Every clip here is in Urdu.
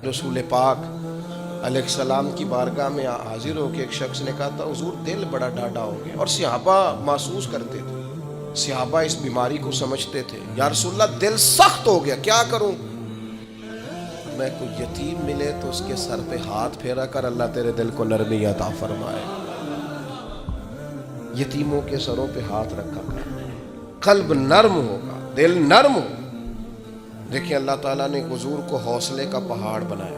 رسول پاک علیہ السلام کی بارگاہ میں حاضر ہو کے ایک شخص نے کہا تھا حضور دل بڑا ڈاڈا ہو گیا، اور صحابہ محسوس کرتے تھے، صحابہ اس بیماری کو سمجھتے تھے، یا رسول اللہ دل سخت ہو گیا، کیا کروں؟ میں کوئی یتیم ملے تو اس کے سر پہ ہاتھ پھیرا کر اللہ تیرے دل کو نرمی عطا فرمائے، یتیموں کے سروں پہ ہاتھ رکھا کر، قلب نرم ہوگا، دل نرم ہو۔ دیکھیں اللہ تعالیٰ نے حضور کو حوصلے کا پہاڑ بنایا ہے۔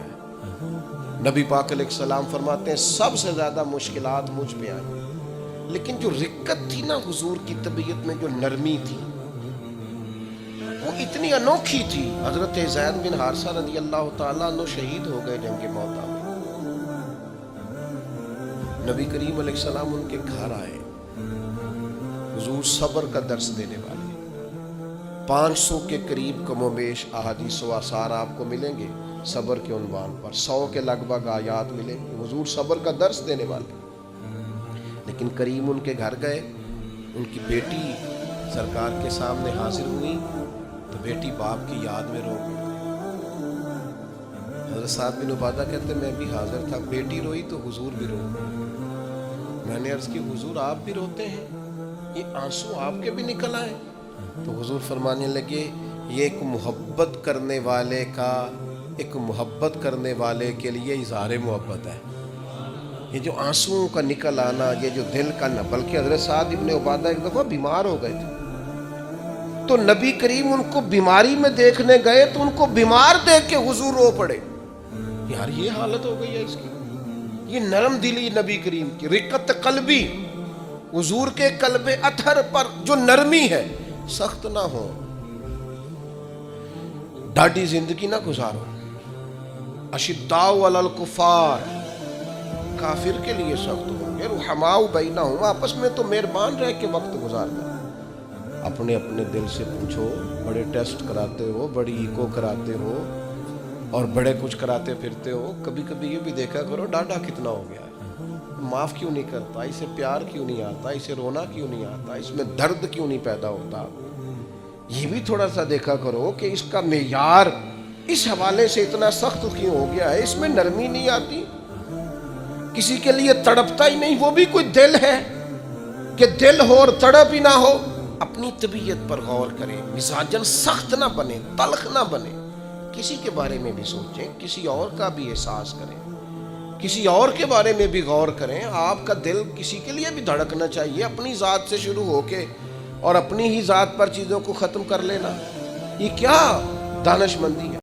نبی پاک علیہ السلام فرماتے ہیں سب سے زیادہ مشکلات مجھ پہ آئی، لیکن جو رقت تھی نا حضور کی طبیعت میں، جو نرمی تھی، وہ اتنی انوکھی تھی۔ حضرت زید بن حارثہ رضی اللہ تعالیٰ عنہ شہید ہو گئے جنگ موتا میں، نبی کریم علیہ السلام ان کے گھر آئے، حضور صبر کا درس دینے والے، 500 کے قریب کم و بیش احادیث و آثار آپ کو ملیں گے صبر کے عنوان پر، 100 کے لگ بھگ آیات ملیں گے، حضور صبر کا درس دینے والے۔ لیکن کریم ان کے گھر گئے، ان کی بیٹی سرکار کے سامنے حاضر ہوئی تو بیٹی باپ کی یاد میں رو گئی۔ حضرت سعد بن عبادہ کہتے میں بھی حاضر تھا، بیٹی روئی تو حضور بھی رو گئے۔ میں نے عرض کی حضور آپ بھی روتے ہیں، یہ آنسو آپ کے بھی نکل آئے؟ تو حضور فرمانے لگے یہ ایک محبت کرنے والے کے لیے اظہار محبت ہے، یہ جو آنسوؤں کا نکل آنا، یہ جو دل کا نہ، بلکہ حضرت سعد بن عبادہ ایک دفعہ بیمار ہو گئے تھے تو نبی کریم ان کو بیماری میں دیکھنے گئے تو ان کو بیمار دیکھ کے حضور رو پڑے، یار یہ حالت ہو گئی ہے اس کی۔ یہ نرم دلی نبی کریم کی، رقت قلبی، حضور کے قلب اطہر پر جو نرمی ہے، سخت نہ ہو، ڈاڈی زندگی نہ گزارو۔ اشداء علی الکفار، کافر کے لیے سخت ہوں گے، رحماء بینہم، آپس میں تو مہربان رہ کے وقت گزارنا۔ اپنے اپنے دل سے پوچھو، بڑے ٹیسٹ کراتے ہو، بڑی ایکو کراتے ہو اور بڑے کچھ کراتے پھرتے ہو، کبھی کبھی یہ بھی دیکھا کرو ڈاڈا کتنا ہو گیا ہے، معاف کیوں نہیں کرتا، اسے پیار کیوں نہیں آتا، اسے رونا کیوں نہیں آتا، اس میں درد کیوں نہیں پیدا ہوتا۔ یہ بھی تھوڑا سا دیکھا کرو کہ اس کا معیار اس حوالے سے اتنا سخت کیوں ہو گیا ہے، اس میں نرمی نہیں آتی، کسی کے لیے تڑپتا ہی نہیں، وہ بھی کوئی دل ہے کہ دل ہو اور تڑپ ہی نہ ہو۔ اپنی طبیعت پر غور کریں، مزاجن سخت نہ بنے، تلخ نہ بنے، کسی کے بارے میں بھی سوچیں، کسی اور کا بھی احساس کریں، کسی اور کے بارے میں بھی غور کریں۔ آپ کا دل کسی کے لیے بھی دھڑکنا چاہیے، اپنی ذات سے شروع ہو کے اور اپنی ہی ذات پر چیزوں کو ختم کر لینا، یہ کیا دانش مندی ہے؟